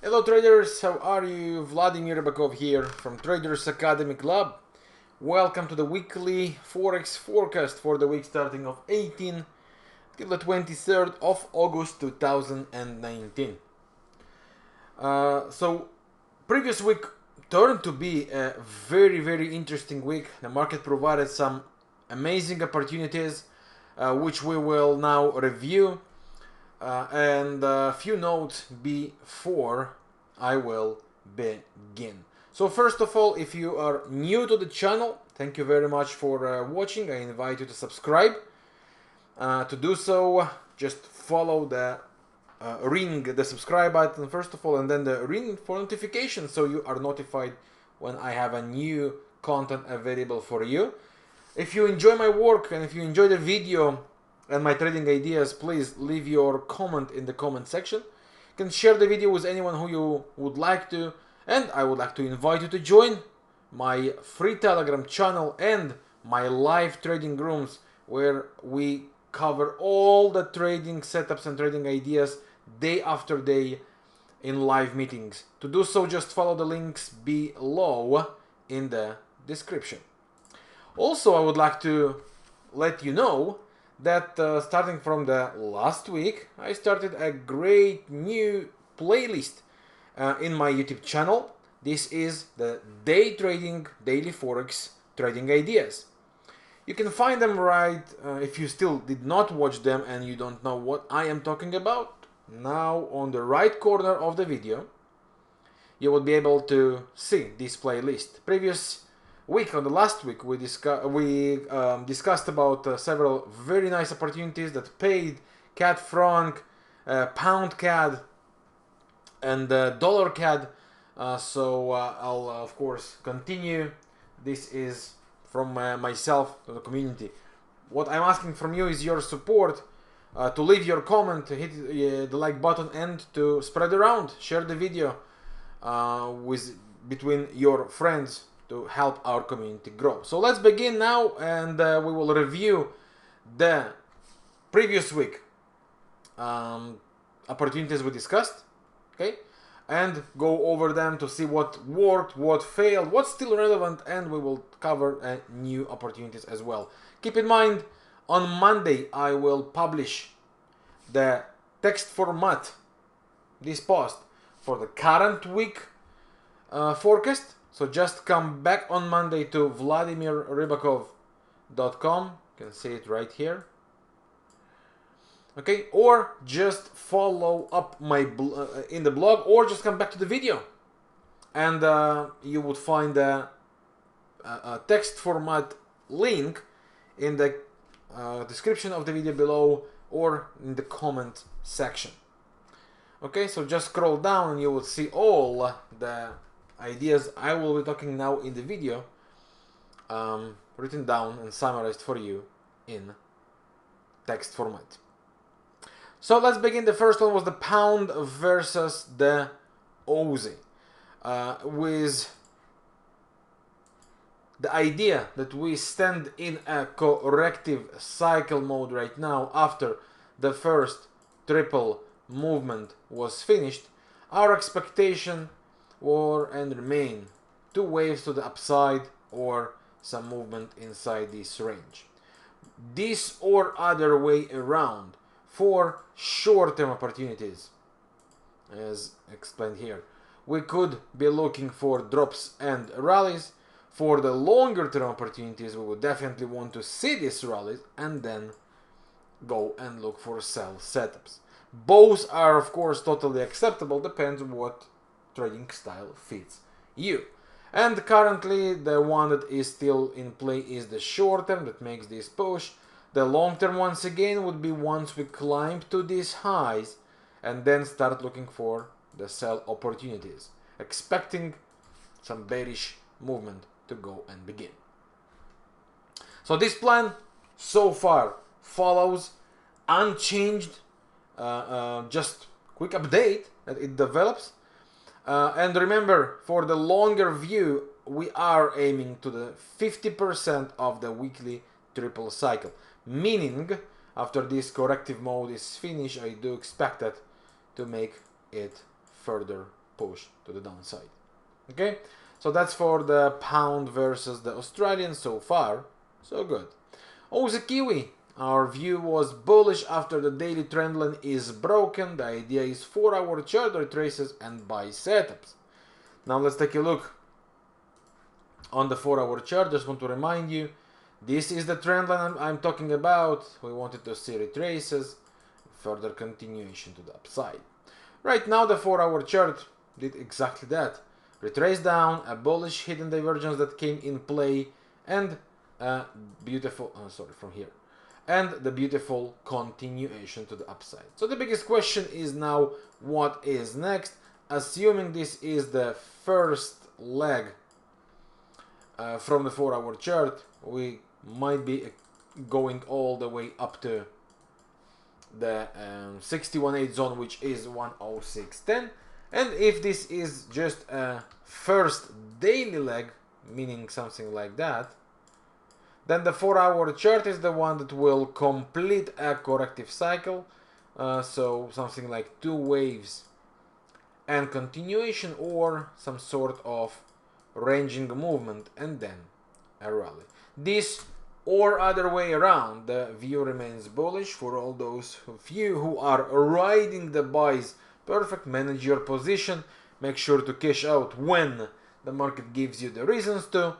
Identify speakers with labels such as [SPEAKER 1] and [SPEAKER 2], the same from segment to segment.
[SPEAKER 1] Hello traders, how are you? Vladimir Ribakov here from Traders Academy Club. Welcome to the weekly Forex forecast for the week starting of 18 till the 23rd of August 2019. So previous week turned to be a very interesting week. The market provided some amazing opportunities which we will now review. And a few notes before I will begin. So first of all, if you are new to the channel, thank you very much for watching. I invite you to subscribe. To do so, just follow the ring, the subscribe button first of all, and then the ring for notifications, so you are notified when I have a new content available for you. If you enjoy my work and if you enjoy the video and my trading ideas, please leave your comment in the comment section. You can share the video with anyone who you would like to, and I would like to invite you to join my free Telegram channel and my live trading rooms, where we cover all the trading setups and trading ideas day after day in live meetings. To do so, just follow the links below in the description. Also, I would like to let you know that starting from the last week, I started a great new playlist in my YouTube channel. This is the Day Trading Daily Forex Trading Ideas. You can find them right, if you still did not watch them and you don't know what I am talking about, now on the right corner of the video, you will be able to see this playlist. Previous week, on the last week, we discussed about several very nice opportunities that paid: CAD franc, pound CAD, and dollar CAD. So I'll of course continue. This is from myself to the community. What I'm asking from you is your support, to leave your comment, to hit the like button, and to spread around, share the video between your friends, to help our community grow. So let's begin now, and we will review the previous week opportunities we discussed, okay, and go over them to see what worked, what failed, what's still relevant, and we will cover new opportunities as well. Keep in mind, on Monday I will publish the text format, this post, for the current week forecast. So just come back on Monday to vladimirribakov.com. You can see it right here. Okay, or just follow up my in the blog, or just come back to the video, and you would find a text format link in the description of the video below, or in the comment section. Okay, so just scroll down and you will see all the ideas I will be talking now in the video, written down and summarized for you in text format. So let's begin. The first one was the pound versus the Aussie, with the idea that we stand in a corrective cycle mode right now after the first triple movement was finished. Our expectation were and remain two waves to the upside, or some movement inside this range. This or other way around, for short-term opportunities, as explained here, we could be looking for drops and rallies. For the longer-term opportunities, we would definitely want to see these rallies and then go and look for sell setups. Both are of course totally acceptable, depends on what trading style fits you. And currently the one that is still in play is the short term that makes this push. The long term, once again, would be once we climb to these highs and then start looking for the sell opportunities, expecting some bearish movement to go and begin. So this plan so far follows unchanged. Just quick update that it develops. And remember, for the longer view, we are aiming to the 50% of the weekly triple cycle. Meaning, after this corrective mode is finished, I do expect that to make it further push to the downside. Okay, so that's for the pound versus the Australian. So far so good. Aussie Kiwi, our view was bullish after the daily trendline is broken. The idea is 4-hour chart retraces and buy setups. Now let's take a look on the 4-hour chart. Just want to remind you, this is the trend line I'm talking about. We wanted to see retraces, further continuation to the upside. Right now the 4-hour chart did exactly that. Retrace down, a bullish hidden divergence that came in play, and a beautiful, from here, and the beautiful continuation to the upside. So the biggest question is now, what is next? Assuming this is the first leg from the 4-hour chart, we might be going all the way up to the 61.8 zone, which is 106.10. And if this is just a first daily leg, meaning something like that, then the 4-hour chart is the one that will complete a corrective cycle. So something like 2 waves and continuation, or some sort of ranging movement and then a rally. This or other way around, the view remains bullish for all those of you who are riding the buys. Perfect, manage your position, make sure to cash out when the market gives you the reasons to,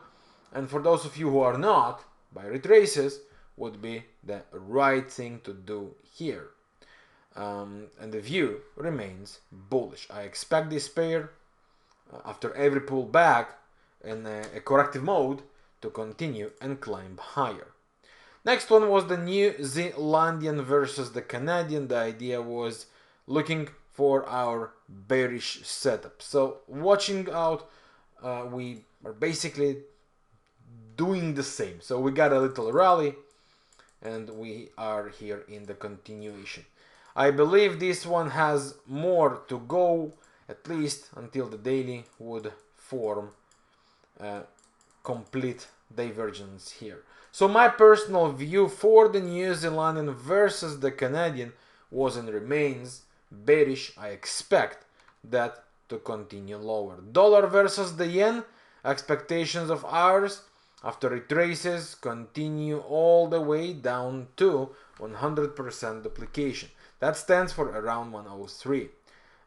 [SPEAKER 1] and for those of you who are not, buy retraces would be the right thing to do here. And the view remains bullish. I expect this pair, after every pullback in a corrective mode, to continue and climb higher. Next one was the New Zealandian versus the Canadian. The idea was looking for our bearish setup. So watching out, we are basically doing the same. So we got a little rally and we are here in the continuation. I believe this one has more to go, at least until the daily would form a complete divergence here. So my personal view for the New Zealandian versus the Canadian was and remains bearish. I expect that to continue lower. Dollar versus the yen, expectations of ours after retraces continue all the way down to 100% duplication. That stands for around 103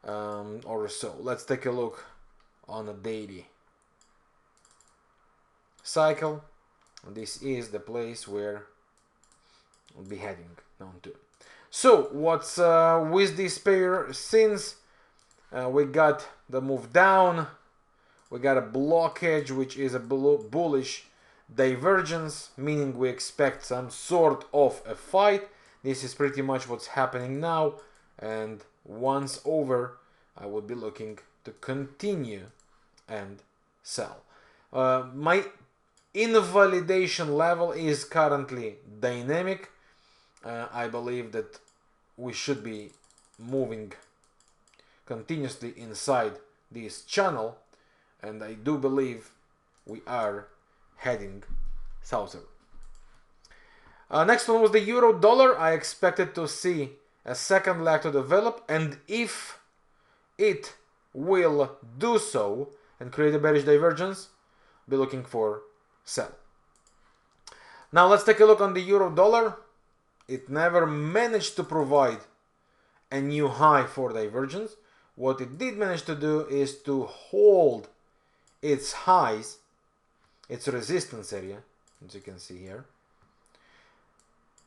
[SPEAKER 1] or so. Let's take a look on a daily cycle. This is the place where we'll be heading down to. So what's with this pair? Since we got the move down, we got a blockage, which is a bullish divergence, meaning we expect some sort of a fight. This is pretty much what's happening now, and once over, I will be looking to continue and sell. My invalidation level is currently dynamic. I believe that we should be moving continuously inside this channel, and I do believe we are heading southward. Next one was the euro dollar. I expected to see a second leg to develop, and if it will do so and create a bearish divergence, be looking for sell. Now let's take a look on the euro dollar. It never managed to provide a new high for divergence. What it did manage to do is to hold its highs, its resistance area, as you can see here,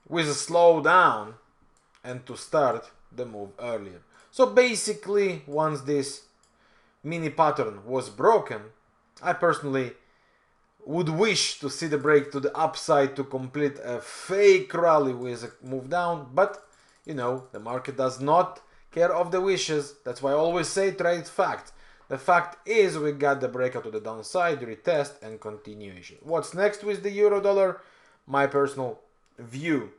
[SPEAKER 1] with a slowdown and to start the move earlier. So basically, once this mini pattern was broken, I personally would wish to see the break to the upside to complete a fake rally with a move down, but you know, the market does not care of the wishes. That's why I always say trade facts. The fact is we got the breakout to the downside, retest and continuation. What's next with the euro dollar? My personal view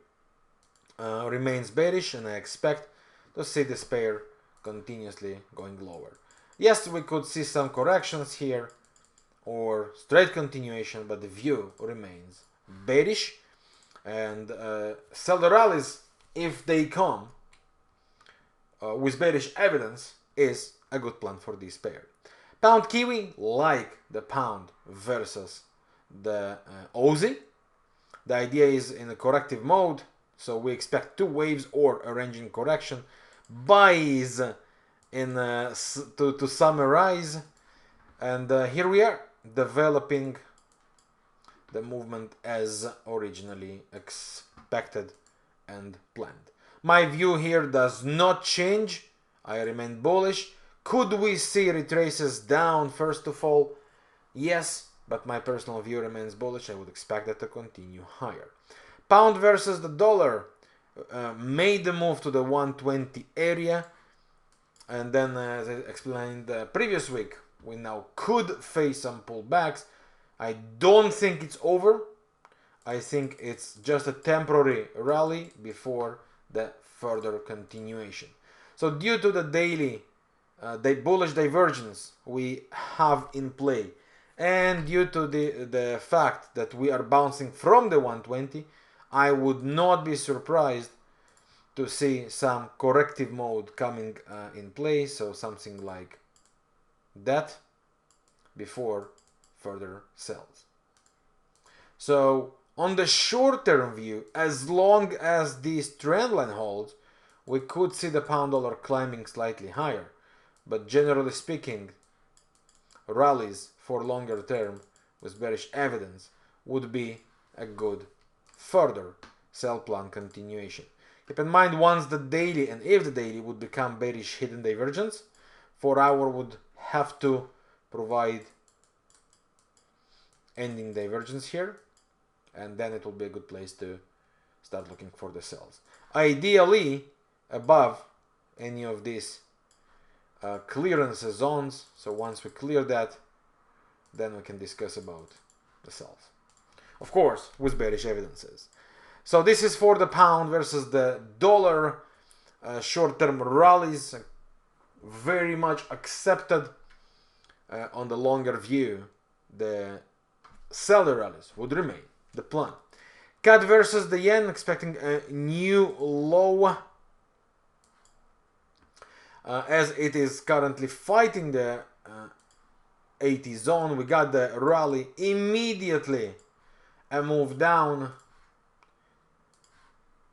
[SPEAKER 1] remains bearish, and I expect to see this pair continuously going lower. Yes, we could see some corrections here or straight continuation, but the view remains bearish, and sell the rallies if they come with bearish evidence is a good plan for this pair. Pound Kiwi, like the pound versus the Aussie. The idea is in a corrective mode, so we expect two waves or a ranging correction. Buys in to summarize, and here we are developing the movement as originally expected and planned. My view here does not change. I remain bullish. Could we see retraces down first to fall? Yes, but my personal view remains bullish. I would expect that to continue higher. Pound versus the dollar made the move to the 120 area, and then as I explained the previous week, we now could face some pullbacks. I don't think it's over. I think it's just a temporary rally before the further continuation. So due to the daily bullish divergence we have in play, and due to the fact that we are bouncing from the 120, I would not be surprised to see some corrective mode coming in play, so something like that before further sells. So on the short-term view, as long as this trend line holds, we could see the pound dollar climbing slightly higher. But generally speaking, rallies for longer term with bearish evidence would be a good further sell plan continuation. Keep in mind, once the daily, and if the daily would become bearish hidden divergence, 4 hour would have to provide ending divergence here, and then it will be a good place to start looking for the sells. Ideally above any of these clearance zones, so once we clear that, then we can discuss about the sells, of course with bearish evidences. So this is for the pound versus the dollar. Short-term rallies very much accepted. On the longer view, the seller rallies would remain the plan. CAD versus the yen, expecting a new low, as it is currently fighting the 80 zone. We got the rally immediately, a move down,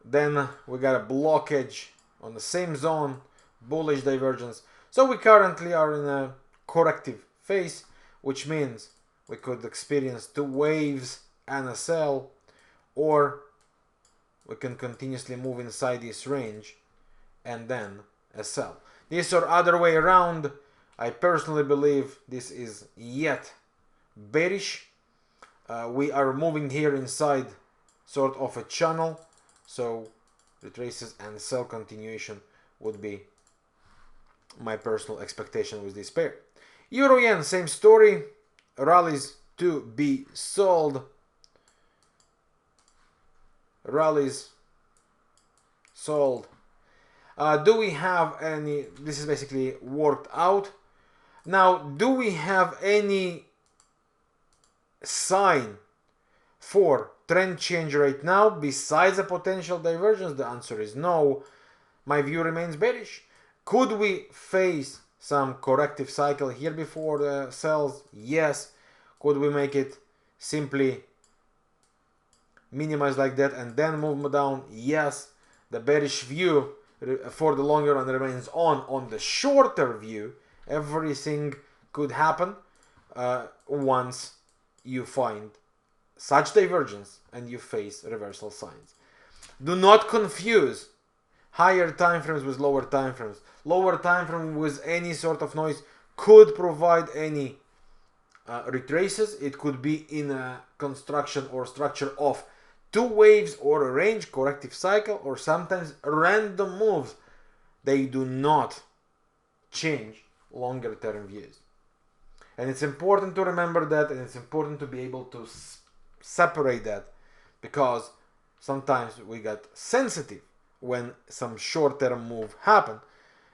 [SPEAKER 1] then we got a blockage on the same zone, bullish divergence. So we currently are in a corrective phase, which means we could experience two waves and a sell, or we can continuously move inside this range and then a sell. This or other way around, I personally believe this is yet bearish. We are moving here inside sort of a channel, so retraces and sell continuation would be my personal expectation with this pair. Euro yen, same story, rallies to be sold, rallies sold. Do we have any, this is basically worked out. Now, do we have any sign for trend change right now besides a potential divergence? The answer is no. My view remains bearish. Could we face some corrective cycle here before the sells? Yes. Could we make it simply minimize like that and then move down? Yes. The bearish view for the longer run remains on. On the shorter view, everything could happen once you find such divergence and you face reversal signs. Do not confuse higher time frames with lower time frames. Lower time frame with any sort of noise could provide any retraces. It could be in a construction or structure of two waves or a range corrective cycle, or sometimes random moves. They do not change longer term views. And it's important to remember that, and it's important to be able to separate that, because sometimes we get sensitive when some short-term move happen,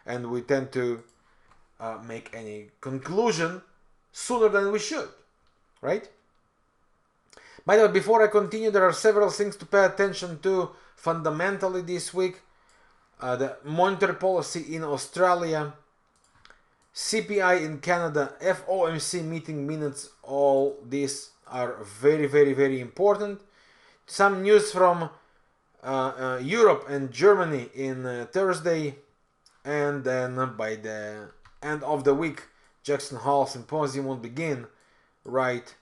[SPEAKER 1] and we tend to make any conclusion sooner than we should, right? By the way, before I continue, there are several things to pay attention to fundamentally this week. The monetary policy in Australia CPI in Canada, FOMC meeting minutes, all these are very, very, very important. Some news from Europe and Germany in Thursday, and then by the end of the week, Jackson Hole Symposium will begin right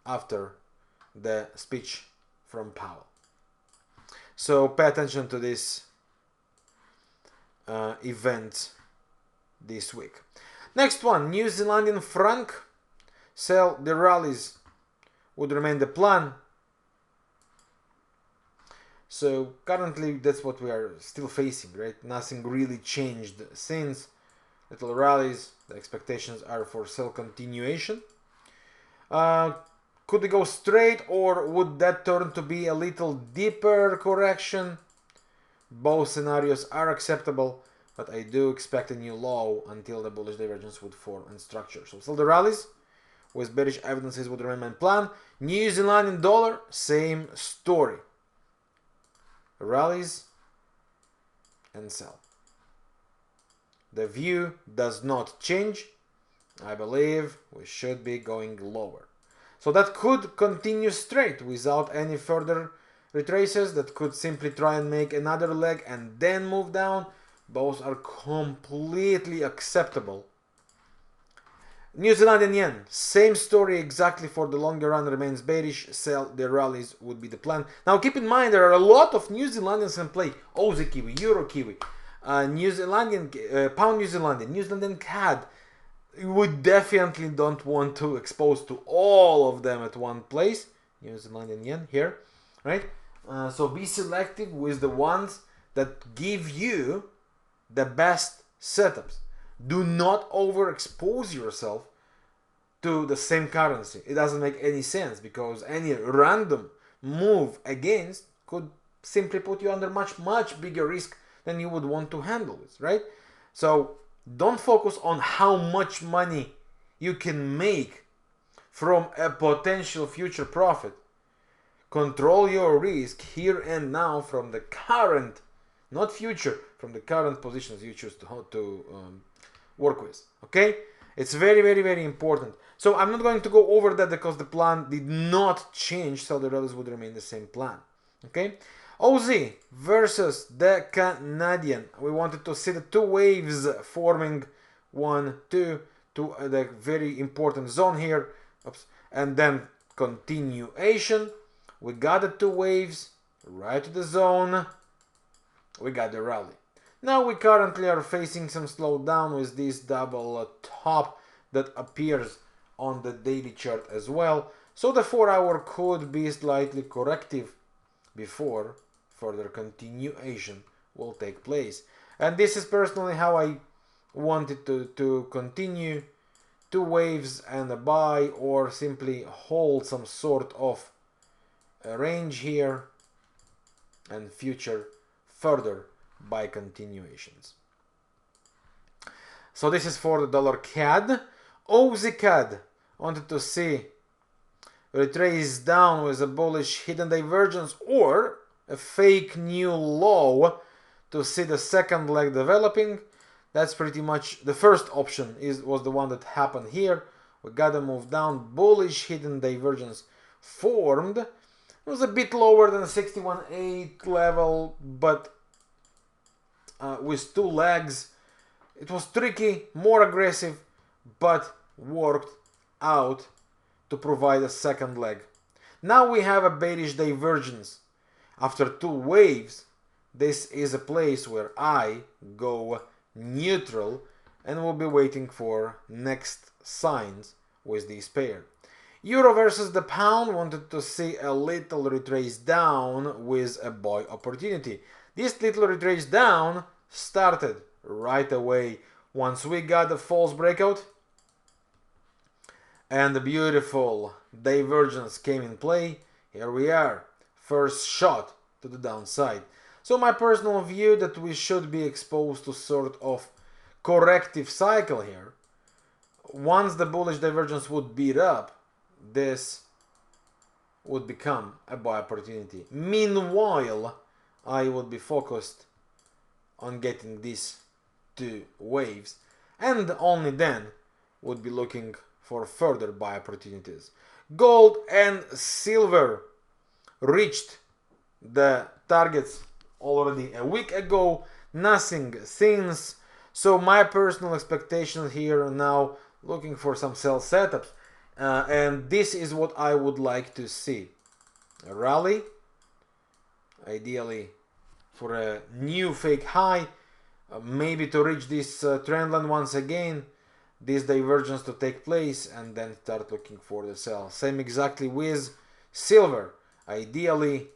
[SPEAKER 1] after the speech from Powell. So pay attention to this event this week. Next one, New Zealandian franc. Sell the rallies would remain the plan. So currently that's what we are still facing, right? Nothing really changed since. Little rallies, the expectations are for sell continuation. Could it go straight, or would that turn to be a little deeper correction? Both scenarios are acceptable, but I do expect a new low until the bullish divergence would form and structure. So sell the rallies with bearish evidences would remain my plan. New Zealandian dollar, same story. Rallies and sell. The view does not change. I believe we should be going lower. So that could continue straight without any further retraces. That could simply try and make another leg and then move down. Both are completely acceptable. New Zealandian yen, same story exactly for the longer run, remains bearish. Sell the rallies would be the plan. Now keep in mind there are a lot of New Zealandans in play. Aussie Kiwi, Euro Kiwi, New Zealandian, Pound New Zealandian, New Zealandian CAD. We definitely don't want to expose to all of them at one place. New Zealandian yen here, right? So be selective with the ones that give you the best setups. Do not overexpose yourself to the same currency. It doesn't make any sense, because any random move against could simply put you under much bigger risk than you would want to handle it, right? So don't focus on how much money you can make from a potential future profit. Control your risk here and now from the current, not future, from the current positions you choose to work with. Okay, it's very important. So I'm not going to go over that because the plan did not change, so the rallies would remain the same plan. Okay, OZ versus the Canadian. We wanted to see the two waves forming 1, 2 to the very important zone here. Oops. And then continuation. We got the two waves right to the zone. We got the rally. Now we currently are facing some slowdown with this double top that appears on the daily chart as well. So the 4-hour could be slightly corrective before further continuation will take place. And this is personally how I wanted to continue. Two waves and a buy, or simply hold some sort of a range here and future further by continuations. So this is for the dollar CAD. AUD CAD wanted to see retrace down with a bullish hidden divergence or a fake new low to see the second leg developing. That's pretty much the first option was the one that happened here. We got a move down, bullish hidden divergence formed. It was a bit lower than the 61.8 level, but with two legs, it was tricky, more aggressive, but worked out to provide a second leg. Now we have a bearish divergence. After two waves, this is a place where I go neutral and will be waiting for next signs with this pair. Euro versus the pound wanted to see a little retrace down with a buy opportunity. This little retrace down started right away once we got the false breakout and the beautiful divergence came in play. Here we are, first shot to the downside. So my personal view that we should be exposed to sort of corrective cycle here. Once the bullish divergence would beat up, this would become a buy opportunity. Meanwhile, I would be focused on getting these two waves and only then would be looking for further buy opportunities. Gold and silver reached the targets already a week ago, nothing since. So my personal expectations here are now looking for some sell setups, and this is what I would like to see. A rally, ideally for a new fake high, maybe to reach this trend line once again, this divergence to take place, and then start looking for the sell. Same exactly with silver, ideally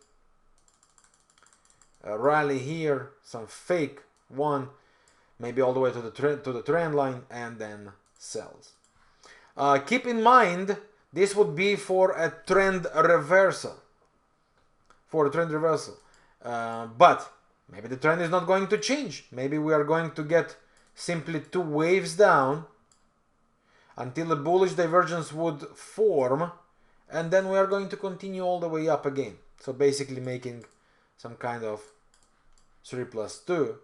[SPEAKER 1] a rally here, some fake one, maybe all the way to the trend line, and then sells. Keep in mind, this would be for a trend reversal. But maybe the trend is not going to change. Maybe we are going to get simply two waves down until a bullish divergence would form, and then we are going to continue all the way up again. So basically making some kind of 3 plus 2,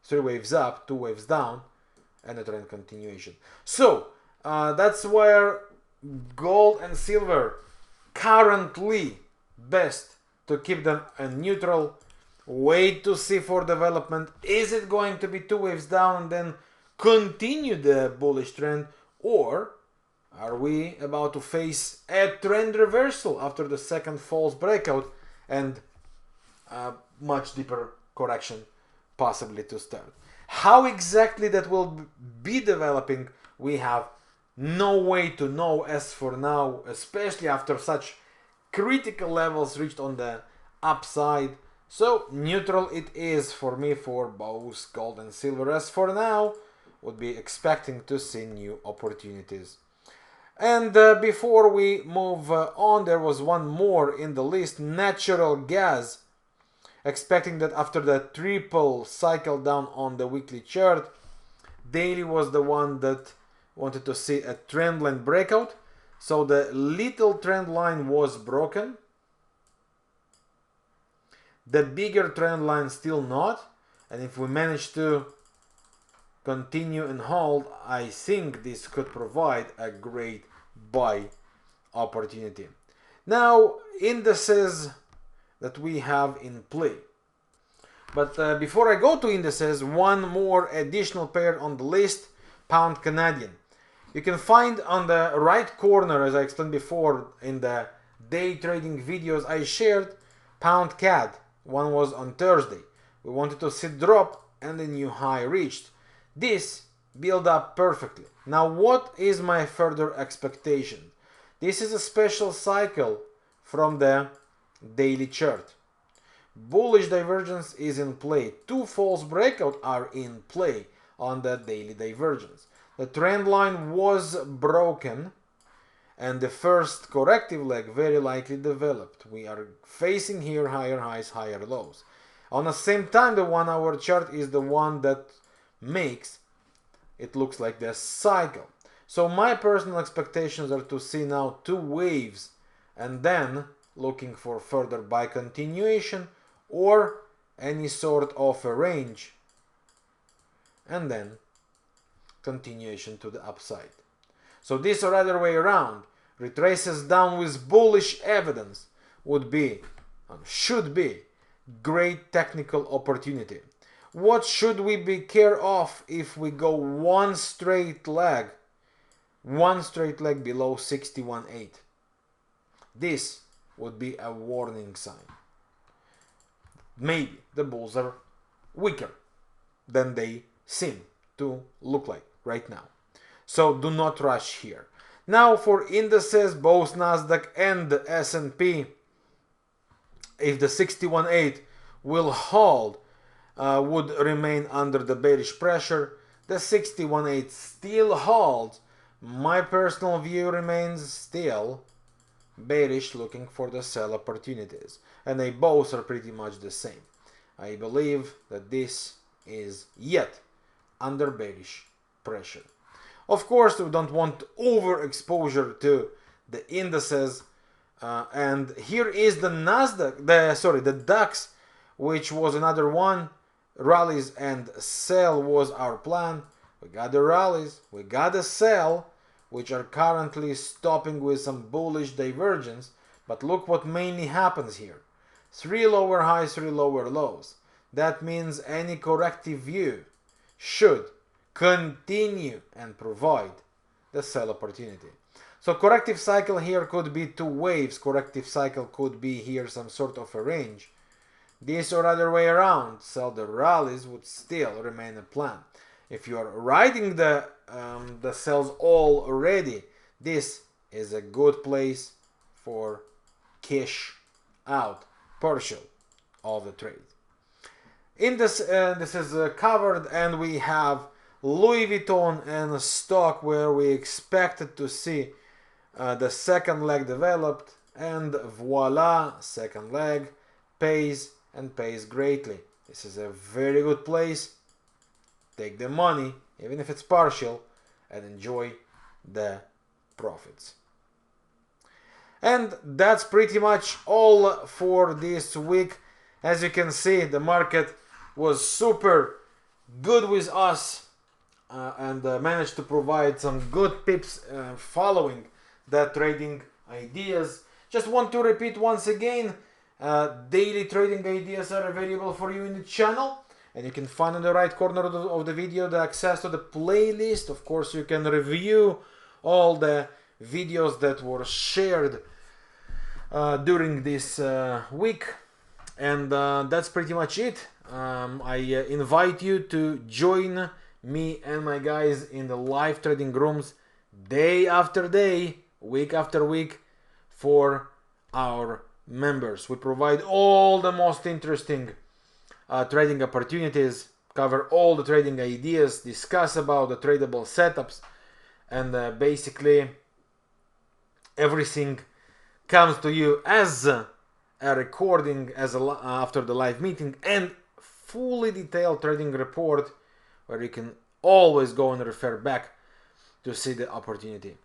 [SPEAKER 1] 3 waves up, 2 waves down, and a trend continuation. So that's where gold and silver currently best to keep them neutral. Wait to see for development. Is it going to be 2 waves down and then continue the bullish trend, or are we about to face a trend reversal after the second false breakout and a much deeper correction possibly to start? How exactly that will be developing, we have no way to know as for now, especially after such critical levels reached on the upside. So neutral it is for me for both gold and silver as for now. Would be expecting to see new opportunities. And before we move on, there was one more in the list, natural gas. Expecting that after the triple cycle down on the weekly chart, daily was the one that wanted to see a trend line breakout. So the little trend line was broken. The bigger trend line still not. And if we manage to continue and hold, I think this could provide a great buy opportunity. Now, indices that we have in play. But before I go to indices, one more additional pair on the list, pound Canadian. You can find on the right corner, as I explained before in the day trading videos I shared, pound CAD. One was on Thursday. We wanted to see drop and the new high reached. This built up perfectly. Now what is my further expectation? This is a special cycle from the daily chart. Bullish divergence is in play. Two false breakouts are in play on the daily divergence. The trend line was broken and the first corrective leg very likely developed. We are facing here higher highs, higher lows. On the same time, the 1 hour chart is the one that makes it looks like the cycle. So my personal expectations are to see now two waves and then looking for further buy continuation or any sort of a range and then continuation to the upside. So this or other way around, retraces down with bullish evidence would be, should be, great technical opportunity. What should we be care of if we go one straight leg below 61.8? This would be a warning sign. Maybe the bulls are weaker than they seem to look like right now. So do not rush here. Now for indices, both NASDAQ and the S&P, if the 61.8 will hold, would remain under the bearish pressure. The 61.8 still holds. My personal view remains still bearish, looking for the sell opportunities. And they both are pretty much the same. I believe that this is yet under bearish pressure. Of course, we don't want overexposure to the indices. And here is the NASDAQ, the DAX, which was another one. Rallies and sell was our plan. we got the rallies, we got the sell, which are currently stopping with some bullish divergence. But look what mainly happens here. 3 lower highs, 3 lower lows. That means any corrective view should continue and provide the sell opportunity. So corrective cycle here could be 2 waves. Corrective cycle could be here some sort of a range. This or other way around, sell the rallies would still remain a plan. If you are riding the sells all already, this is a good place for cash out partial of the trade. In this is covered, and we have Louis Vuitton and a stock where we expected to see the second leg developed, and voila, second leg pays and pays greatly. This is a very good place. Take the money, even if it's partial, and enjoy the profits. And that's pretty much all for this week. As you can see, the market was super good with us and managed to provide some good pips following the trading ideas. Just want to repeat once again, daily trading ideas are available for you in the channel, and you can find in the right corner of the video the access to the playlist. Of course, you can review all the videos that were shared during this week, and that's pretty much it. I invite you to join me and my guys in the live trading rooms day after day, week after week for our members. We provide all the most interesting trading opportunities, cover all the trading ideas, discuss about the tradable setups, and basically everything comes to you as a recording after the live meeting, and fully detailed trading report where you can always go and refer back to see the opportunity.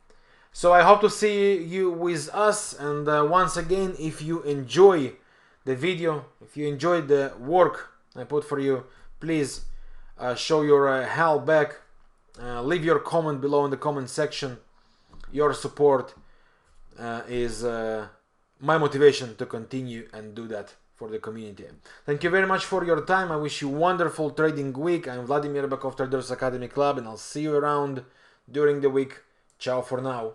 [SPEAKER 1] So I hope to see you with us, and once again, if you enjoy the video, if you enjoy the work I put for you, please show your help back. Leave your comment below in the comment section. Your support is my motivation to continue and do that for the community. Thank you very much for your time. I wish you a wonderful trading week. I'm Vladimir Ribakov, Traders Academy Club, and I'll see you around during the week. Ciao for now.